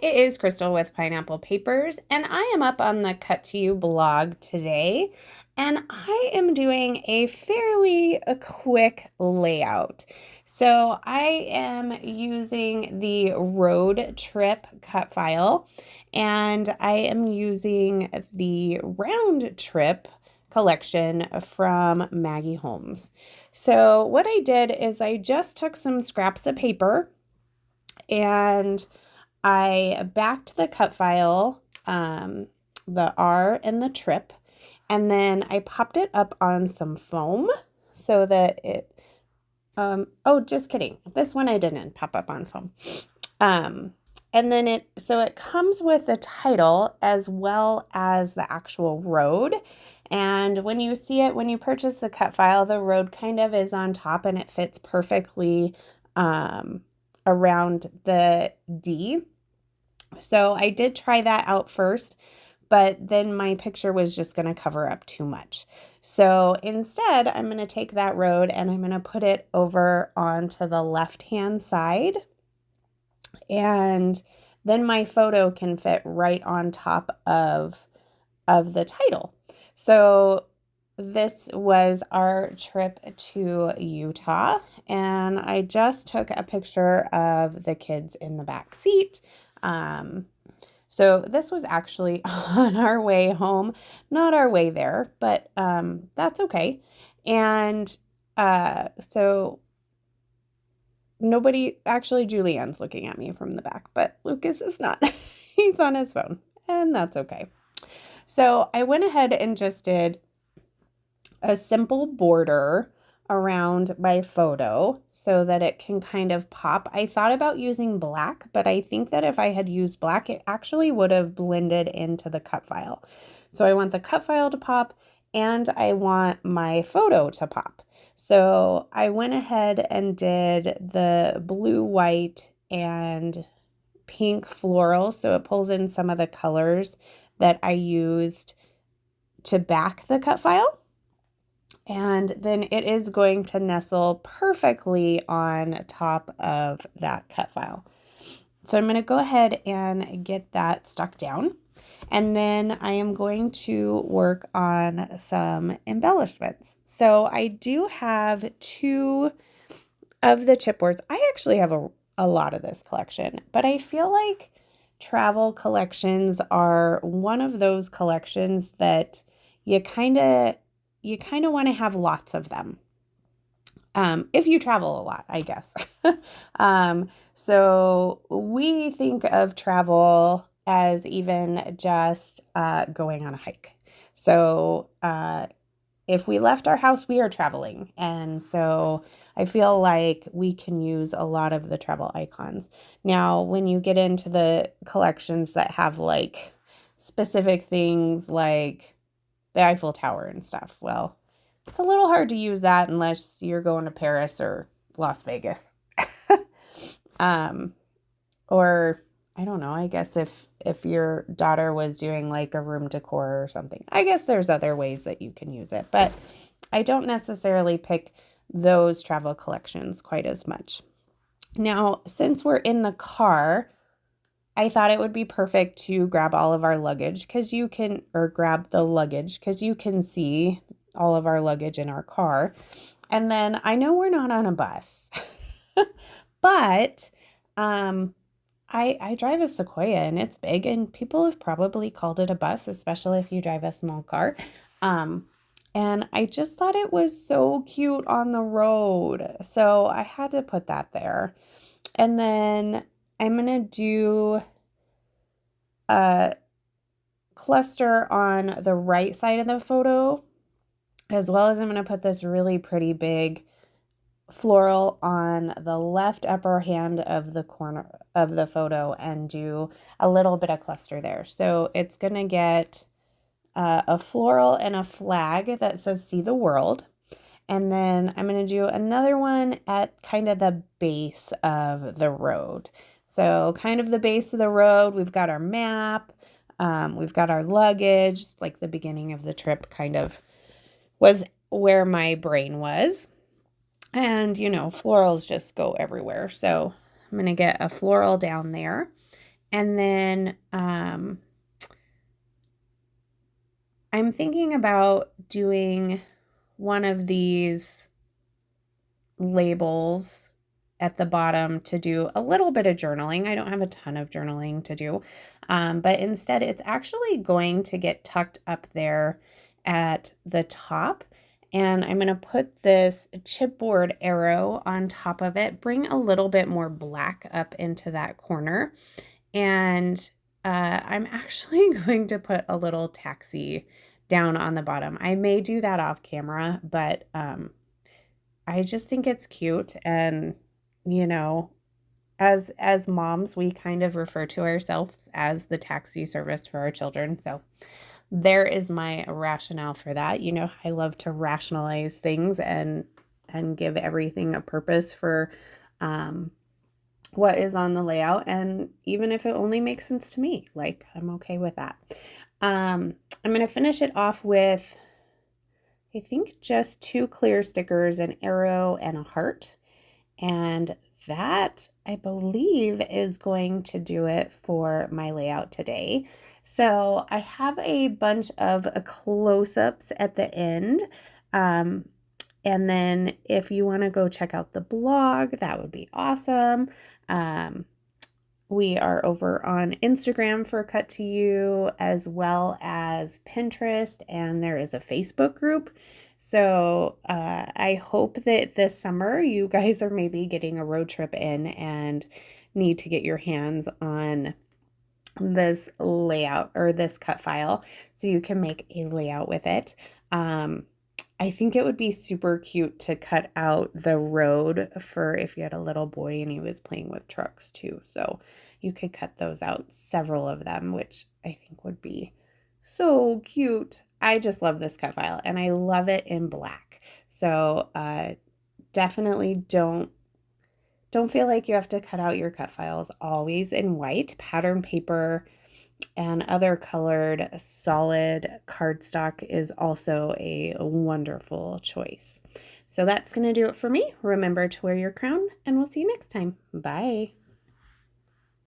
it is Crystal with Pineapple Papers, and I am up on the Cut to You blog today, and I am doing a fairly quick layout. So I am using the road trip cut file, and I am using the round trip collection from Maggie Holmes. So what I did is I just took some scraps of paper and I backed the cut file, the R and the trip, and then I popped it up on some foam so that oh, just kidding. This one I didn't pop up on foam. And then it comes with a title as well as the actual road. And when you see it, when you purchase the cut file, the road kind of is on top and it fits perfectly, around the D. So I did try that out first, but then my picture was just going to cover up too much. So instead, I'm going to take that road and I'm going to put it over onto the left-hand side. And then my photo can fit right on top of the title. So this was our trip to Utah, and I just took a picture of the kids in the back seat. So this was actually on our way home, not our way there, but that's okay. And so nobody, actually Julianne's looking at me from the back, but Lucas is not. He's on his phone, and that's okay. So I went ahead and just did a simple border around my photo so that it can kind of pop. I thought about using black, but I think that if I had used black, it actually would have blended into the cut file. So I want the cut file to pop and I want my photo to pop. So I went ahead and did the blue, white, and pink floral. So it pulls in some of the colors that I used to back the cut file. And then it is going to nestle perfectly on top of that cut file. So I'm going to go ahead and get that stuck down. And then I am going to work on some embellishments. So I do have 2 of the chipboards. I actually have a lot of this collection, but I feel like travel collections are one of those collections that you kind of want to have lots of them. If you travel a lot, I guess. So we think of travel as even just going on a hike. So if we left our house, we are traveling. And so I feel like we can use a lot of the travel icons. Now, when you get into the collections that have like specific things like the Eiffel Tower and stuff, well, it's a little hard to use that unless you're going to Paris or Las Vegas. Or I don't know, I guess if your daughter was doing like a room decor or something, I guess there's other ways that you can use it, but I don't necessarily pick those travel collections quite as much. Now, since we're in the car, I thought it would be perfect to grab all of our luggage grab the luggage because you can see all of our luggage in our car. And then I know we're not on a bus, but I drive a Sequoia and it's big and people have probably called it a bus, especially if you drive a small car. And I just thought it was so cute on the road. So I had to put that there. And then I'm going to do a cluster on the right side of the photo, as well as I'm going to put this really pretty big floral on the left upper hand of the corner of the photo and do a little bit of cluster there. So it's going to get a floral and a flag that says "See the World." And then I'm going to do another one at kind of the base of the road. So kind of the base of the road, we've got our map, we've got our luggage, like the beginning of the trip kind of was where my brain was. And, florals just go everywhere. So I'm going to get a floral down there. And then I'm thinking about doing one of these labels at the bottom to do a little bit of journaling. I don't have a ton of journaling to do, but instead it's actually going to get tucked up there at the top. And I'm going to put this chipboard arrow on top of it, bring a little bit more black up into that corner. And I'm actually going to put a little taxi down on the bottom. I may do that off camera, but I just think it's cute. And, you know, as moms, we kind of refer to ourselves as the taxi service for our children. So there is my rationale for that. You know, I love to rationalize things and give everything a purpose for what is on the layout. And even if it only makes sense to me, like, I'm okay with that. I'm going to finish it off with, I think, just 2 clear stickers, an arrow and a heart. And that, I believe, is going to do it for my layout today. So I have a bunch of close-ups at the end. And then if you want to go check out the blog, that would be awesome. We are over on Instagram for Cut to You, as well as Pinterest, and there is a Facebook group. So I hope that this summer you guys are maybe getting a road trip in and need to get your hands on this layout or this cut file so you can make a layout with it. I think it would be super cute to cut out the road for if you had a little boy and he was playing with trucks too. So you could cut those out, several of them, which I think would be so cute. I just love this cut file and I love it in black. So definitely don't feel like you have to cut out your cut files always in white. Pattern paper and other colored solid cardstock is also a wonderful choice. So that's going to do it for me. Remember to wear your crown, and we'll see you next time. Bye.